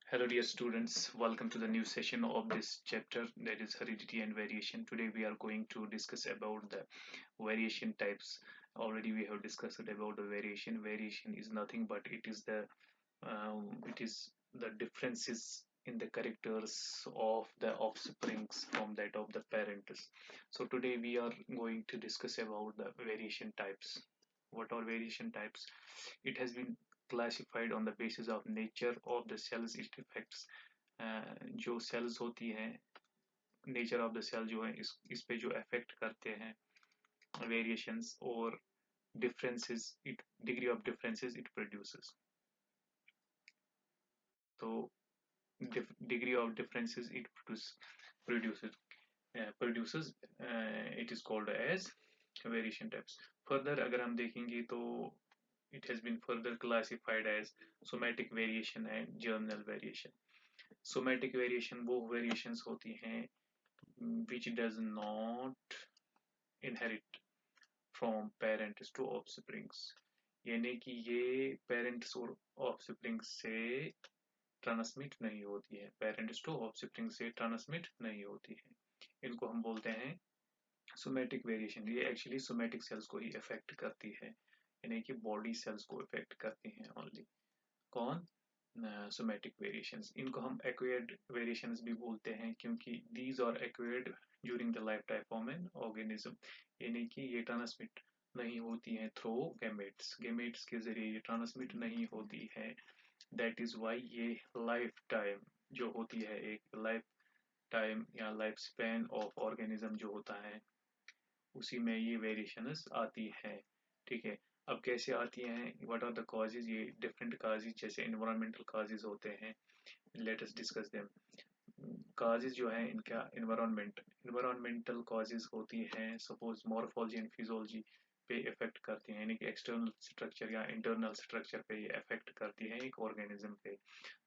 Hello, dear students. Welcome to the new session of this chapter, that is heredity and variation. Today, we are going to discuss about the variation types. Already, we have discussed about the variation. Variation is nothing but it is the differences in the characters of the offsprings from that of the parents. So today, we are going to discuss about the variation types. What are variation types? It has been classified on the basis of nature of the cells it affects. जो cells होती हैं, nature of the cell जो है इस पे जो affect करते हैं variations और differences, it degree of differences it produces. तो degree of differences it produces it is called as variation types. Further अगर हम देखेंगे तो it has been further classified as somatic variation and germinal variation. Somatic variation वो variations होती हैं which does not inherit from parents to offsprings, यानी कि ये parents और offsprings से ट्रांसमिट नहीं होती है, पेरेंट्स टू ऑफस्प्रिंग से ट्रांसमिट नहीं होती है. इनको हम बोलते हैं सोमेटिक वेरिएशन. ये एक्चुअली सोमेटिक सेल्स को ही अफेक्ट करती है, यानी कि बॉडी सेल्स को अफेक्ट करती हैं ओनली. कौन? Somatic variations. इनको हम एक्वायर्ड वेरिएशंस भी बोलते हैं क्योंकि these are acquired during the life time of an organism, यानी कि ये ट्रांसमिट नहीं होती हैं थ्रू गैमेट्स. गैमेट्स के जरिए ये ट्रांसमिट नहीं होती है. दैट इज वाई ये लाइफ टाइम जो होती है, एक लाइफ टाइम या लाइफ स्पैन ऑफ ऑर्गेनिज्म जो होता है, उसी में ये वेरिएशंस आती हैं. ठीक है. अब कैसे आती हैं, व्हाट आर द कॉजेज? ये डिफरेंट कॉजेज जैसे एनवायरमेंटल कॉजेज होते हैं. Let us discuss them. Causes जो है इनका एनवायरमेंटल कॉजेज होती हैं. सपोज मॉर्फोलॉजी एंड फिजियोलॉजी पे इफेक्ट करती हैं, यानी कि एक्सटर्नल स्ट्रक्चर या इंटरनल स्ट्रक्चर पे ये इफेक्ट करती हैं एक ऑर्गेनिज्म पे.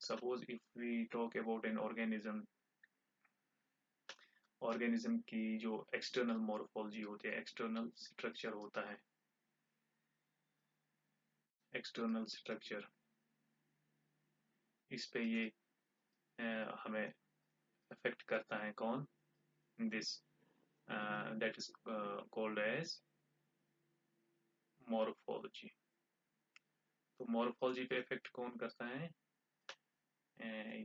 Suppose if we talk about an organism की जो एक्सटर्नल मॉर्फोलॉजी होती है, एक्सटर्नल स्ट्रक्चर होता है, एक्सटर्नल स्ट्रक्चर, इस पे ये हमें अफेक्ट करता है. कौन? This that is called as morphology. तो मॉर्फोलॉजी पे इफेक्ट कौन करता है?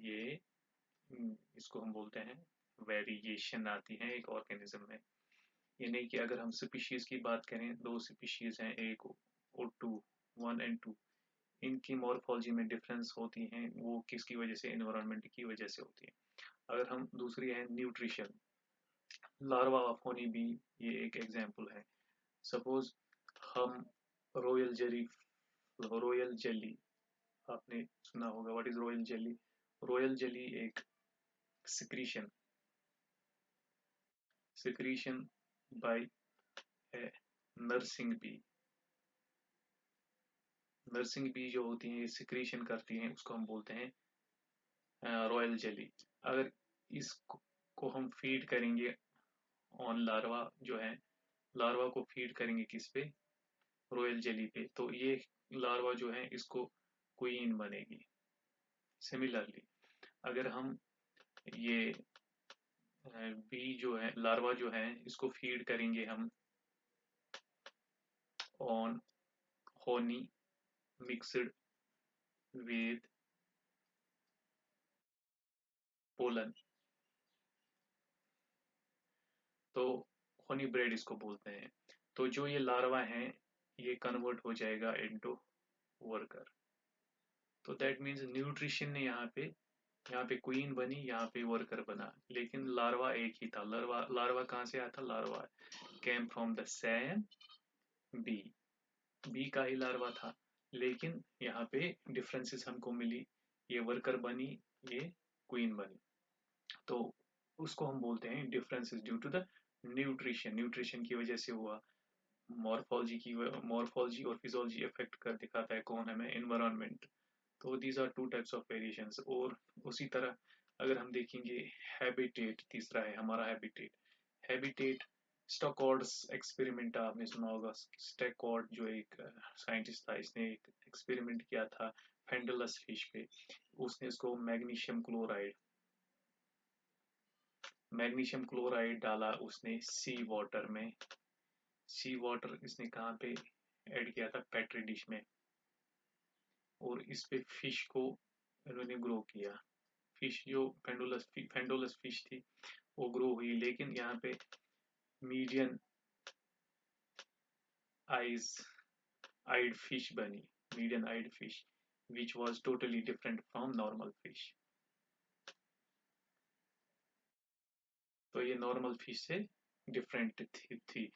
ये इसको हम बोलते हैं वेरिएशन आती है एक ऑर्गेनिज्म में. यानी कि अगर हम स्पीशीज की बात करें, दो स्पीशीज हैं, एक और टू, 1 and 2. इनकी मॉर्फोलॉजी में डिफरेंस होती हैं, वो किसकी वजह से? एनवायरनमेंट की वजह से होती है. अगर हम दूसरी है न्यूट्रिशन, लार्वा ऑफ होनी बी, ये एक एग्जांपल है. सपोज हम रॉयल जेली, रॉयल जेली आपने सुना होगा. What is royal jelly? Royal jelly एक secretion, secretion by a nursing bee. Nursing bee जो होती हैं, ये सिक्रीशन करती हैं, उसको हम बोलते हैं रॉयल जेली. अगर इसको हम फीड करेंगे ऑन लार्वा जो है, लार्वा को फीड करेंगे किस पे? रॉयल जेली पे, तो ये लार्वा जो है इसको क्वीन बनेगी. सिमिलरली अगर हम ये बी जो है, लार्वा जो है, इसको फीड करेंगे हम ऑन होनी मिक्सड विद पोलन, तो होनी ब्रेड इसको बोलते हैं. तो जो ये लार्वा है, ये कन्वर्ट हो जाएगा इनटू वर्कर. तो दैट मीन्स न्यूट्रिशन ने यहाँ पे क्वीन बनी, यहाँ पे वर्कर बना, लेकिन लार्वा एक ही था. लार्वा लार्वा कहाँ से आया था? Larva came from the same bee, bee का ही लार्वा था, लेकिन यहाँ पे डिफरेंसेस हमको मिली. ये वर्कर बनी, ये क्वीन बनी. तो उसको हम बोलते हैं differences due to the nutrition. Nutrition की वजह से हुआ. मॉर्फोलॉजी और फिजियोलॉजी इफेक्ट कर दिखाता है कौन? हमें एनवायरनमेंट. तो these are two types of variations. और उसी तरह अगर हम देखेंगे हैबिटेट, तीसरा है हमारा हैबिटेट. हैबिटेट स्टॉकॉर्ड्स एक्सपेरिमेंट आपने सुना होगा. स्टैकॉर्ड जो एक साइंटिस्ट था, इसने एक एक्सपेरिमेंट किया था पेंडुलस फिश पे, उसने इसको मैग्नीशियम क्लोराइड डाला उसने सी वाटर में। सी वाटर इसने कहाँ पे ऐड किया था? पेट्री डिश में। और इस पे फिश को इन्होंने ग्रो किया। फिश जो पेंडुलस फिश थी वो ग्रो हुई, लेकिन यहाँ पे मीडियन आइज आइड फिश बनी, median eyed fish which was totally different from normal fish। तो ये नॉर्मल फिश से डिफरेंट थी।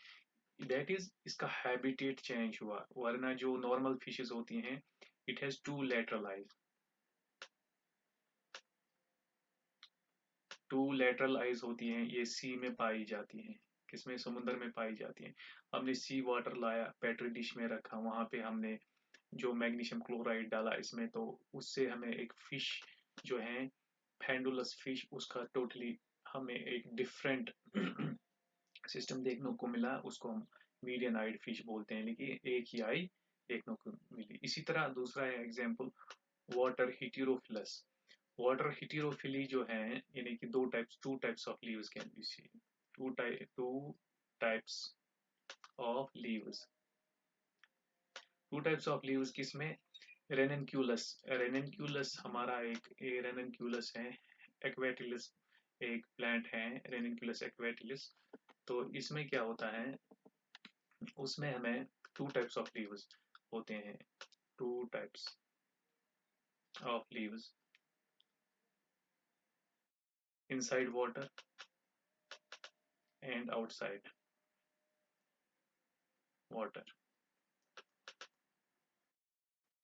दैट इज इसका हैबिटेट चेंज हुआ, वरना जो नॉर्मल फिशेस होती हैं it has two lateral eyes, two lateral eyes होती हैं, ये सी में पाई जाती हैं। किसमें? समुद्र में पाई जाती हैं। हमने सी वाटर लाया, पेट्री डिश में रखा, वहां पे हमने जो मैग्नीशियम क्लोराइड डाला इसमें, तो उससे हमें एक फिश जो है पेंडुलस फिश, उसका टोटली हमें एक डिफरेंट सिस्टम देखने को मिला। उसको हम मीडियन आइड फिश बोलते हैं, लेकिन एक ही आई देखने को मिली। इसी तरह दूसरा एग्जाम्पल वाटर हिटीरोफिलस। वाटर हिटीरोफिली जो है, यानी कि to types of leaves can be scene. To types of leaves, to types of leaves किसमें? रेननक्यूलस। रेननक्यूलस हमारा एक रेननक्यूलस है, एक्वेटिलस एक प्लांट है, रेननक्यूलस एक्वेटिलस। तो इसमें क्या होता है, उसमें हमें टू टाइप्स ऑफ लीव्स होते हैं, to types of leaves, inside water and outside water.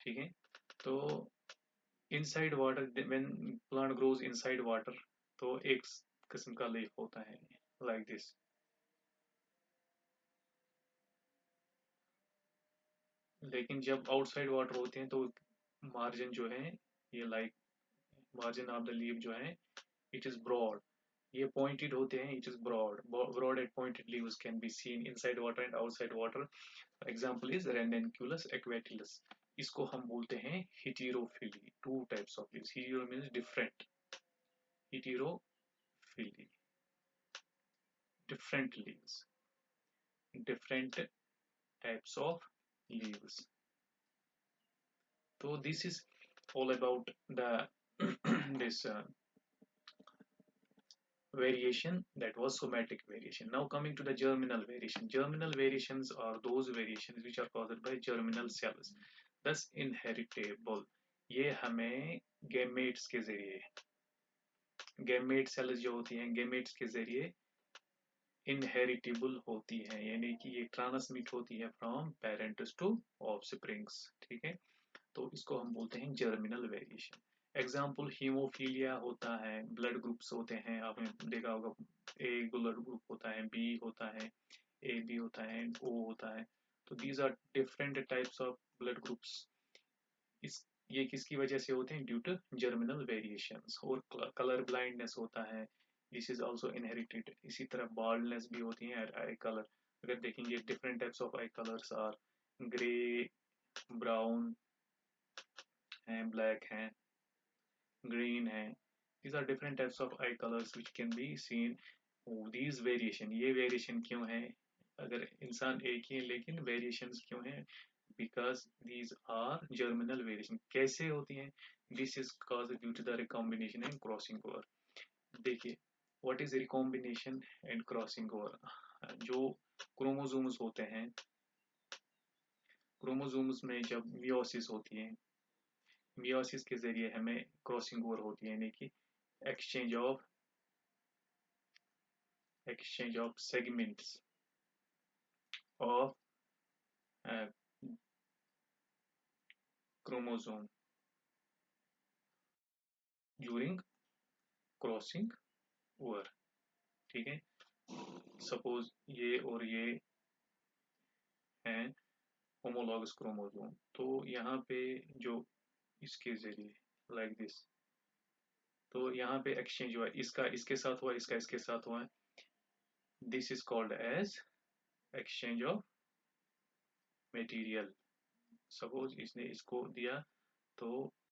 ठीक है, तो inside water, when plant grows inside water, तो एक किस्म का लीफ होता है लाइक दिस। लेकिन जब आउटसाइड वाटर होते हैं तो मार्जिन जो है, ये like margin of the leaf जो है इट इज ब्रॉड, ये पॉइंटेड होते हैं, it is broad and pointed leaves can be seen inside water and outside water. Example is ranunculus aquatilis. इसको हम बोलते हैं heterophylly. Two types of leaves, hetero means different, heterophylly, different leaves, different types of leaves. So this is all about the this variation, that was somatic variation. Now coming to the germinal variation. Germinal variations are those variations which are caused by germinal cells, thus inheritable. ये हमें gametes के जरिए, gamete cells जो होती हैं gametes के जरिए inheritable होती है, यानी कि ये ट्रांसमिट होती है फ्रॉम पेरेंट्स टू ऑफस्प्रिंग्स। ठीक है, तो इसको हम बोलते हैं जर्मिनल वेरिएशन। एग्जाम्पल हीमोफीलिया होता है, ब्लड ग्रुप्स होते हैं, आपने देखा होगा, ए ब्लड ग्रुप होता है, बी होता है, ए बी होता है, ओ होता है। तो these are different types of blood groups. इस ये किसकी वजह से होते हैं? Due to germinal variations. और कलर ब्लाइंडनेस होता है, दिस इज आल्सो इनहेरिटेड। इसी तरह बाल्डनेस भी होती है, आई कलर। अगर देखेंगे different types of eye colours are grey, brown हैं, ब्लैक हैं, ग्रीन है। these are different types of eye colors which can be seen। these variation, ये वेरिएशन क्यों है? अगर इंसान एक ही है लेकिन वेरिएशंस क्यों है? because these are germinal variation। कैसे होती हैं? this is caused due to the recombination and crossing over। देखिए, what is recombination and crossing over? जो क्रोमोसोम्स होते हैं, क्रोमोसोम्स में जब मियोसिस होती है, मियोसिस के जरिए हमें क्रॉसिंग ओवर होती है, यानी कि exchange of segments of uh, chromosome during crossing over। ठीक है, सपोज ये और ये हैं होमोलॉगस क्रोमोसोम, तो यहाँ पे जो इसके जरिए लाइक दिस, तो यहाँ पे एक्सचेंज हुआ, इसका इसके साथ हुआ, इसका इसके साथ हुआ, this is called as exchange of material. Suppose इसने इसको दिया तो